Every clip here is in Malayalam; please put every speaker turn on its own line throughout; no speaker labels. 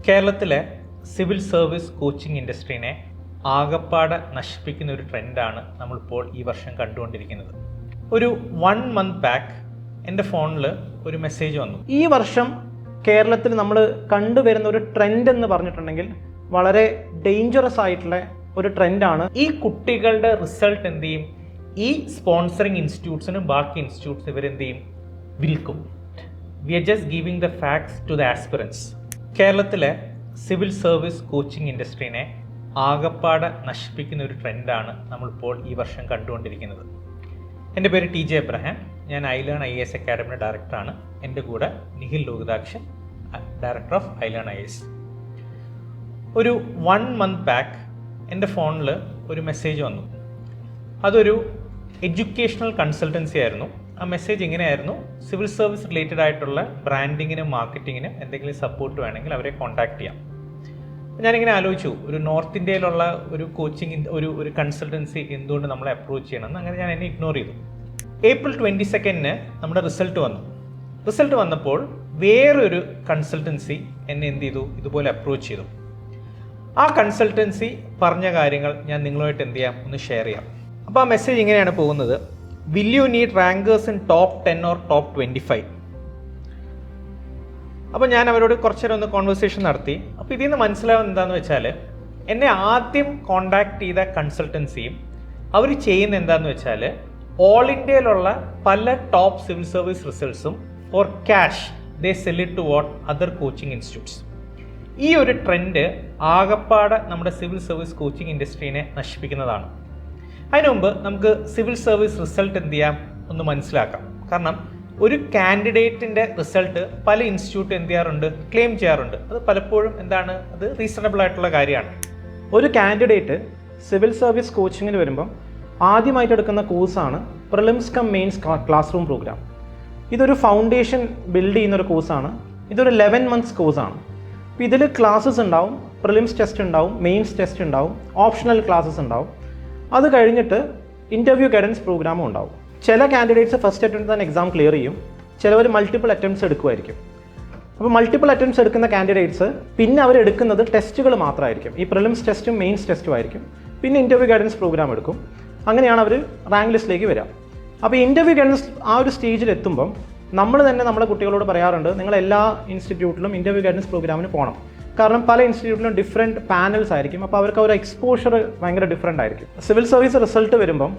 കേരളത്തിലെ സിവിൽ സർവീസ് കോച്ചിങ് ഇൻഡസ്ട്രീനെ ആകപ്പാടെ നശിപ്പിക്കുന്ന ഒരു ട്രെൻഡാണ് നമ്മളിപ്പോൾ ഈ വർഷം കണ്ടുകൊണ്ടിരിക്കുന്നത്. ഒരു 1 month ബാക്ക് എൻ്റെ ഫോണിൽ ഒരു മെസ്സേജ് വന്നു.
ഈ വർഷം കേരളത്തിൽ നമ്മൾ കണ്ടുവരുന്ന ഒരു ട്രെൻഡ് എന്ന് പറഞ്ഞിട്ടുണ്ടെങ്കിൽ വളരെ ഡേഞ്ചറസ് ആയിട്ടുള്ള ഒരു ട്രെൻഡാണ്.
ഈ കുട്ടികളുടെ റിസൾട്ട് എന്ത് ചെയ്യും? ഈ സ്പോൺസറിങ് ഇൻസ്റ്റിറ്റ്യൂട്ട്സിനും ബാക്കി ഇൻസ്റ്റിറ്റ്യൂട്ട്സ് ഇവരെന്ത് ചെയ്യും? വിൽക്കും. We are just giving the facts to the aspirants. കേരളത്തിലെ സിവിൽ സർവീസ് കോച്ചിങ് ഇൻഡസ്ട്രീനെ ആകപ്പാടെ നശിപ്പിക്കുന്ന ഒരു ട്രെൻഡാണ് നമ്മളിപ്പോൾ ഈ വർഷം കണ്ടുകൊണ്ടിരിക്കുന്നത്. എൻ്റെ പേര് TJ എബ്രഹാം. ഞാൻ ഐലേൺ IAS അക്കാഡമിയുടെ ഡയറക്ടറാണ്. എൻ്റെ കൂടെ Nikhil Lokithakshan, director of iLearn IAS. ഒരു 1 month ബാക്ക് എൻ്റെ ഫോണിൽ ഒരു മെസ്സേജ് വന്നു. അതൊരു എഡ്യൂക്കേഷണൽ കൺസൾട്ടൻസി ആയിരുന്നു. ആ മെസ്സേജ് ഇങ്ങനെയായിരുന്നു: സിവിൽ സർവീസ് റിലേറ്റഡ് ആയിട്ടുള്ള ബ്രാൻഡിങ്ങിനും മാർക്കറ്റിങ്ങിനും എന്തെങ്കിലും സപ്പോർട്ട് വേണമെങ്കിൽ അവരെ കോൺടാക്ട് ചെയ്യാം. ഞാനിങ്ങനെ ആലോചിച്ചു, ഒരു നോർത്ത് ഇന്ത്യയിലുള്ള ഒരു കോച്ചിങ് ഒരു കൺസൾട്ടൻസി എന്തുകൊണ്ട് നമ്മളെ അപ്രോച്ച് ചെയ്യണമെന്ന്. അങ്ങനെ ഞാൻ എന്നെ ഇഗ്നോർ ചെയ്തു. April 22 നമ്മുടെ റിസൾട്ട് വന്നു. റിസൾട്ട് വന്നപ്പോൾ വേറൊരു കൺസൾട്ടൻസി എന്നെ എന്ത് ചെയ്തു? ഇതുപോലെ അപ്രോച്ച് ചെയ്തു. ആ കൺസൾട്ടൻസി പറഞ്ഞ കാര്യങ്ങൾ ഞാൻ നിങ്ങളുമായിട്ട് എന്ത് ചെയ്യാം? ഒന്ന് ഷെയർ ചെയ്യാം. അപ്പോൾ ആ മെസ്സേജ് ഇങ്ങനെയാണ് പോകുന്നത്: will you need rankers in top 10 or top 25? അപ്പോൾ ഞാൻ അവരോട് കുറച്ചു നേരം ഒന്ന് കോൺവെർസേഷൻ നടത്തി. അപ്പോൾ ഇതിൽ നിന്ന് മനസ്സിലാവുന്നത് എന്താണെന്ന് വെച്ചാൽ, എന്നെ ആദ്യം കോണ്ടാക്ട് ചെയ്ത കൺസൾട്ടൻസിയും അവർ ചെയ്യുന്ന എന്താണെന്ന് വെച്ചാൽ, ഓൾ ഇന്ത്യയിലുള്ള പല ടോപ്പ് സിവിൽ സർവീസ് റിസൾട്ട്സും for cash they sell it to what other coaching institutes. ഈ ഒരു ട്രെൻഡ് ആകപ്പാടെ നമ്മുടെ സിവിൽ സർവീസ് കോച്ചിങ് ഇൻഡസ്ട്രീനെ നശിപ്പിക്കുന്നതാണ്. അതിനു മുമ്പ് നമുക്ക് സിവിൽ സർവീസ് റിസൾട്ട് എന്ത് ചെയ്യാം ഒന്ന് മനസ്സിലാക്കാം. കാരണം ഒരു കാൻഡിഡേറ്റിൻ്റെ റിസൾട്ട് പല ഇൻസ്റ്റിറ്റ്യൂട്ട് എന്ത് ചെയ്യാറുണ്ട്? ക്ലെയിം ചെയ്യാറുണ്ട്. അത് പലപ്പോഴും എന്താണ്? അത് റീസണബിൾ ആയിട്ടുള്ള കാര്യമാണ്.
ഒരു കാൻഡിഡേറ്റ് സിവിൽ സർവീസ് കോച്ചിങ്ങിന് വരുമ്പം ആദ്യമായിട്ട് എടുക്കുന്ന കോഴ്സാണ് prelims cum mains classroom program. ഇതൊരു ഫൗണ്ടേഷൻ ബിൽഡ് ചെയ്യുന്ന ഒരു കോഴ്സാണ്. ഇതൊരു 11 months കോഴ്സാണ്. അപ്പോൾ ഇതിൽ ക്ലാസ്സസ് ഉണ്ടാവും, പ്രിലിംസ് ടെസ്റ്റ് ഉണ്ടാവും, മെയിൻസ് ടെസ്റ്റ് ഉണ്ടാവും, ഓപ്ഷണൽ ക്ലാസ്സസ് ഉണ്ടാവും. അത് കഴിഞ്ഞിട്ട് ഇൻ്റർവ്യൂ ഗൈഡൻസ് പ്രോഗ്രാമും ഉണ്ടാവും. ചില കാൻഡിഡേറ്റ്സ് ഫസ്റ്റ് അറ്റംപ്റ്റ് തന്നെ എക്സാം ക്ലിയർ ചെയ്യും, ചിലവർ മൾട്ടിപ്പിൾ അറ്റംപ്റ്റ്സ് എടുക്കുമായിരിക്കും. അപ്പോൾ മൾട്ടിപ്പിൾ അറ്റംപ്റ്റ്സ് എടുക്കുന്ന കാൻഡിഡേറ്റ്സ് പിന്നെ അവരെടുക്കുന്നത് ടെസ്റ്റുകൾ മാത്രമായിരിക്കും. ഈ പ്രിലിംസ് ടെസ്റ്റും മെയിൻസ് ടെസ്റ്റും ആയിരിക്കും. പിന്നെ ഇൻ്റർവ്യൂ ഗൈഡൻസ് പ്രോഗ്രാം എടുക്കും. അങ്ങനെയാണ് അവർ റാങ്ക് ലിസ്റ്റിലേക്ക് വരിക. അപ്പോൾ ഇൻ്റർവ്യൂ ഗൈഡൻസ് ആ ഒരു സ്റ്റേജിൽ എത്തുമ്പം നമ്മൾ തന്നെ നമ്മുടെ കുട്ടികളോട് പറയാറുണ്ട്, നിങ്ങൾ എല്ലാ ഇൻസ്റ്റിറ്റ്യൂട്ടിലും ഇൻ്റർവ്യൂ ഗൈഡൻസ് പ്രോഗ്രാമിന് പോകണം. കാരണം പല ഇൻസ്റ്റിറ്റ്യൂട്ടിലും ഡിഫറെൻറ്റ് പാനൽസ് ആയിരിക്കും. അപ്പോൾ അവർക്ക് ഒരു എക്സ്പോഷർ ഭയങ്കര ഡിഫറെൻ്റ് ആയിരിക്കും. സിവിൽ സർവീസ് റിസൾട്ട് വരുമ്പം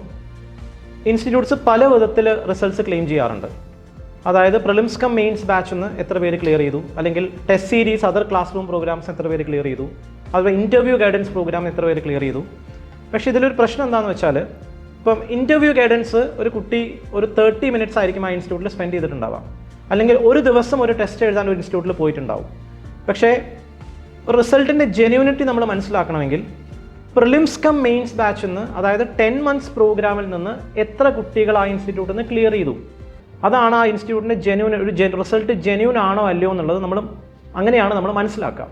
ഇൻസ്റ്റിറ്റ്യൂട്ട്സ് പല വിധത്തിൽ റിസൾട്ട്സ് ക്ലെയിം ചെയ്യാറുണ്ട്. അതായത് പ്രിലിംസ് കം മെയിൻസ് ബാച്ച് എന്ന് എത്ര പേര് ക്ലിയർ ചെയ്തു, അല്ലെങ്കിൽ test series other classroom programs എത്ര പേര് ക്ലിയർ ചെയ്തു, അതുപോലെ ഇൻ്റർവ്യൂ ഗൈഡൻസ് പ്രോഗ്രാം എത്ര പേര് ക്ലിയർ ചെയ്തു. പക്ഷേ ഇതിലൊരു പ്രശ്നം എന്താണെന്ന് വെച്ചാൽ, ഇപ്പം ഇൻ്റർവ്യൂ ഗൈഡൻസ് ഒരു കുട്ടി ഒരു 30 minutes ആയിരിക്കും ആ ഇൻസ്റ്റിറ്റ്യൂട്ടിൽ സ്പെൻഡ് ചെയ്തിട്ടുണ്ടാവാം, അല്ലെങ്കിൽ ഒരു ദിവസം ഒരു ടെസ്റ്റ് എഴുതാൻ ഒരു ഇൻസ്റ്റിറ്റ്യൂട്ടിൽ പോയിട്ടുണ്ടാവും. പക്ഷേ റിസൾട്ടിൻ്റെ ജെന്യൂനിറ്റി നമ്മൾ മനസ്സിലാക്കണമെങ്കിൽ പ്രിലിംസ് കം മെയിൻസ് ബാച്ച് എന്ന്, അതായത് 10 months പ്രോഗ്രാമിൽ നിന്ന് എത്ര കുട്ടികൾ ആ ഇൻസ്റ്റിറ്റ്യൂട്ടിൽ നിന്ന് ക്ലിയർ ചെയ്തു, അതാണ് ആ ഇൻസ്റ്റിറ്റ്യൂട്ടിൻ്റെ റിസൾട്ട് ജെന്യൂൻ ആണോ അല്ലയോ എന്നുള്ളത് അങ്ങനെയാണ് നമ്മൾ മനസ്സിലാക്കുക.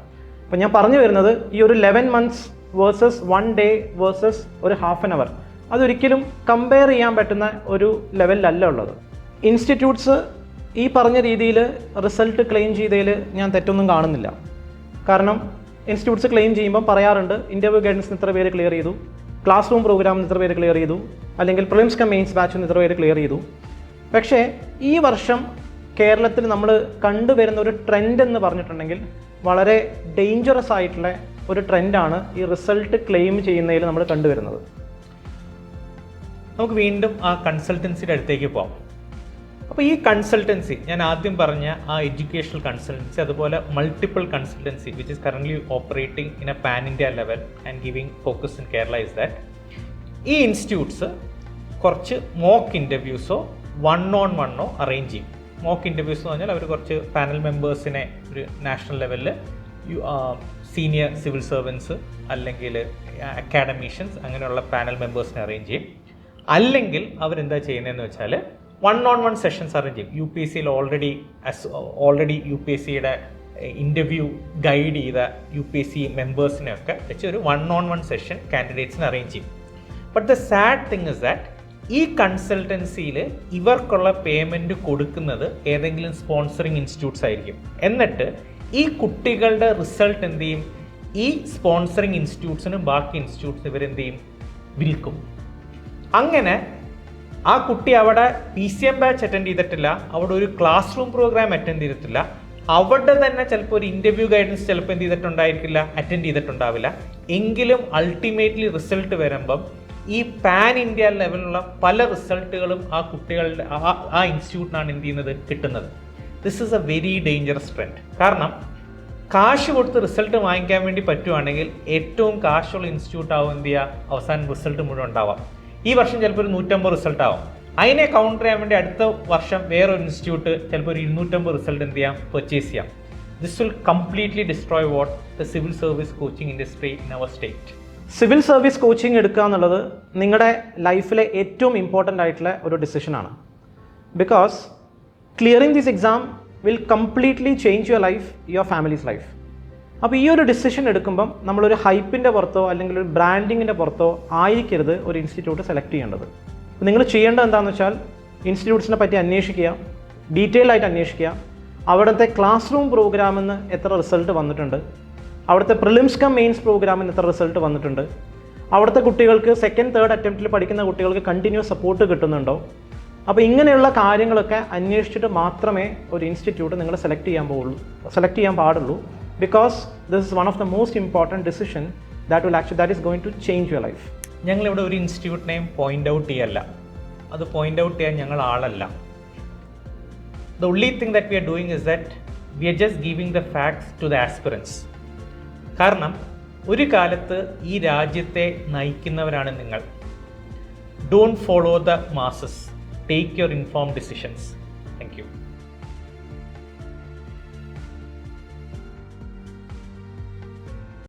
അപ്പം ഞാൻ പറഞ്ഞു വരുന്നത്, ഈ ഒരു 11 months വേഴ്സസ് 1 day വേഴ്സസ് ഒരു ½ an hour, അതൊരിക്കലും കമ്പയർ ചെയ്യാൻ പറ്റുന്ന ഒരു ലെവലിലല്ല ഉള്ളത്. ഇൻസ്റ്റിറ്റ്യൂട്ട്സ് ഈ പറഞ്ഞ രീതിയിൽ റിസൾട്ട് ക്ലെയിം ചെയ്തതിൽ ഞാൻ തെറ്റൊന്നും കാണുന്നില്ല. കാരണം ഇൻസ്റ്റിറ്റ്യൂട്ട്സ് ക്ലെയിം ചെയ്യുമ്പോൾ പറയാറുണ്ട്, ഇൻ്റർവ്യൂ ഗൈഡൻസിന് ഇത്ര പേര് ക്ലിയർ ചെയ്തു, ക്ലാസ് റൂം പ്രോഗ്രാമിന് ഇത്ര പേര് ക്ലിയർ ചെയ്തു, അല്ലെങ്കിൽ പ്രിലിംസ് കം മെയിൻസ് ബാച്ചിന് ഇത്ര പേര് ക്ലിയർ ചെയ്തു. പക്ഷേ ഈ വർഷം കേരളത്തിൽ നമ്മൾ കണ്ടുവരുന്ന ഒരു ട്രെൻഡ് എന്ന് പറഞ്ഞിട്ടുണ്ടെങ്കിൽ വളരെ ഡേഞ്ചറസ് ആയിട്ടുള്ള ഒരു ട്രെൻഡാണ് ഈ റിസൾട്ട് ക്ലെയിം ചെയ്യുന്നതിൽ നമ്മൾ കണ്ടുവരുന്നത്.
നമുക്ക് വീണ്ടും ആ കൺസൾട്ടൻസിയുടെ അടുത്തേക്ക് പോകാം. അപ്പോൾ ഈ കൺസൾട്ടൻസി, ഞാൻ ആദ്യം പറഞ്ഞ ആ എഡ്യൂക്കേഷണൽ കൺസൾട്ടൻസി, അതുപോലെ multiple consultancy which is currently operating in A pan India level and giving focus in Kerala, is that ഈ ഇൻസ്റ്റിറ്റ്യൂട്ട്സ് കുറച്ച് മോക്ക് ഇൻ്റർവ്യൂസോ 1-on-1 അറേഞ്ച് ചെയ്യും. മോക്ക് ഇൻ്റർവ്യൂസ് എന്ന് പറഞ്ഞാൽ അവർ കുറച്ച് പാനൽ മെമ്പേഴ്സിനെ ഒരു നാഷണൽ ലെവലിൽ സീനിയർ സിവിൽ സർവൻസ് അല്ലെങ്കിൽ അക്കാഡമീഷ്യൻസ് അങ്ങനെയുള്ള പാനൽ മെമ്പേഴ്സിനെ അറേഞ്ച് ചെയ്യും. അല്ലെങ്കിൽ അവരെന്താ ചെയ്യുന്നതെന്ന് വെച്ചാൽ 1-on-1 സെഷൻസ് അറേഞ്ച് ചെയ്യും. UPSCയിൽ ഓൾറെഡി UPSCയുടെ ഇൻ്റർവ്യൂ ഗൈഡ് ചെയ്ത UPSC മെമ്പേഴ്സിനെയൊക്കെ വെച്ച് ഒരു 1-on-1 സെഷൻ കാൻഡിഡേറ്റ്സിന് അറേഞ്ച് ചെയ്യും. But the sad thing is that ഈ കൺസൾട്ടൻസിയിൽ ഇവർക്കുള്ള പേയ്മെൻറ്റ് കൊടുക്കുന്നത് ഏതെങ്കിലും സ്പോൺസറിങ് ഇൻസ്റ്റിറ്റ്യൂട്ട്സ് ആയിരിക്കും. എന്നിട്ട് ഈ കുട്ടികളുടെ റിസൾട്ട് എന്ത് ചെയ്യും? ഈ സ്പോൺസറിങ് ഇൻസ്റ്റിറ്റ്യൂട്ട്സിനും ബാക്കി ഇൻസ്റ്റിറ്റ്യൂട്ട്സ് ഇവരെന്ത് ചെയ്യും? വിൽക്കും. അങ്ങനെ ആ കുട്ടി അവിടെ PCM ബാച്ച് അറ്റൻഡ് ചെയ്തിട്ടില്ല, അവിടെ ഒരു ക്ലാസ് റൂം പ്രോഗ്രാം അറ്റൻഡ് ചെയ്തിട്ടില്ല, അവിടെ തന്നെ ചിലപ്പോൾ ഒരു ഇൻ്റർവ്യൂ ഗൈഡൻസ് ചിലപ്പോൾ എന്ത് ചെയ്തിട്ടുണ്ടായിരിക്കില്ല, അറ്റൻഡ് ചെയ്തിട്ടുണ്ടാവില്ല. എങ്കിലും അൾട്ടിമേറ്റ്ലി റിസൾട്ട് വരുമ്പം ഈ പാൻ ഇന്ത്യ ലെവലിലുള്ള പല റിസൾട്ടുകളും ആ കുട്ടികളുടെ ആ ഇൻസ്റ്റിറ്റ്യൂട്ടിനാണ് എന്ത് ചെയ്യുന്നത്, കിട്ടുന്നത്. This is A very dangerous trend. കാരണം കാശ് കൊടുത്ത് റിസൾട്ട് വാങ്ങിക്കാൻ വേണ്ടി പറ്റുവാണെങ്കിൽ ഏറ്റവും കാശുള്ള ഇൻസ്റ്റിറ്റ്യൂട്ട് ആവും എന്ത് ചെയ്യുക, അവസാനം റിസൾട്ട് മുഴുവൻ ഉണ്ടാവാം. ഈ വർഷം ചിലപ്പോൾ ഒരു 150 റിസൾട്ട് ആവും. അതിനെ കൗണ്ടർ ചെയ്യാൻ വേണ്ടി അടുത്ത വർഷം വേറൊരു ഇൻസ്റ്റിറ്റ്യൂട്ട് ചിലപ്പോൾ ഒരു 250 റിസൾട്ട് എന്ത് ചെയ്യാം, പർച്ചേസ് ചെയ്യാം. This will completely destroy what the civil service coaching industry in our state.
Civil service coaching എടുക്കുക എന്നുള്ളത് നിങ്ങളുടെ ലൈഫിലെ ഏറ്റവും ഇമ്പോർട്ടൻ്റ് ആയിട്ടുള്ള ഒരു ഡിസിഷനാണ്. Because clearing this exam will completely change your life, your family's life. അപ്പോൾ ഈ ഒരു ഡിസിഷൻ എടുക്കുമ്പം നമ്മളൊരു ഹൈപ്പിൻ്റെ പുറത്തോ അല്ലെങ്കിൽ ഒരു ബ്രാൻഡിങ്ങിൻ്റെ പുറത്തോ ആയിരിക്കരുത് ഒരു ഇൻസ്റ്റിറ്റ്യൂട്ട് സെലക്ട് ചെയ്യേണ്ടത്. നിങ്ങൾ ചെയ്യേണ്ടത് എന്താണെന്ന് വെച്ചാൽ ഇൻസ്റ്റിറ്റ്യൂട്ട്സിനെ പറ്റി അന്വേഷിക്കുക, ഡീറ്റെയിൽ ആയിട്ട് അന്വേഷിക്കുക, അവിടുത്തെ ക്ലാസ് റൂം പ്രോഗ്രാമിൽ നിന്ന് എത്ര റിസൾട്ട് വന്നിട്ടുണ്ട്, അവിടുത്തെ പ്രിലിംസ് കം മെയിൻസ് പ്രോഗ്രാമിൽ നിന്ന് എത്ര റിസൾട്ട് വന്നിട്ടുണ്ട്, അവിടുത്തെ കുട്ടികൾക്ക് സെക്കൻഡ് തേർഡ് അറ്റംപ്റ്റിൽ പഠിക്കുന്ന കുട്ടികൾക്ക് കണ്ടിന്യൂസ് സപ്പോർട്ട് കിട്ടുന്നുണ്ടോ. അപ്പോൾ ഇങ്ങനെയുള്ള കാര്യങ്ങളൊക്കെ അന്വേഷിച്ചിട്ട് മാത്രമേ ഒരു ഇൻസ്റ്റിറ്റ്യൂട്ട് നിങ്ങൾ സെലക്ട് ചെയ്യാൻ പാടുള്ളൂ. Because this is one of the most important decision that is going to change your life.
ഞങ്ങളിവിടെ ഒരു ഇൻസ്റ്റിറ്റ്യൂട്ടിനെയും പോയിൻ്റ് ഔട്ട് ചെയ്യല്ല, അത് പോയിൻ്റ് ഔട്ട് ചെയ്യാൻ ഞങ്ങൾ ആളല്ല. The only thing that we are doing is that we are just giving the facts to the aspirants. കാരണം ഒരു കാലത്ത് ഈ രാജ്യത്തെ നയിക്കുന്നവരാണ് നിങ്ങൾ. Don't follow the masses. Take your informed decisions.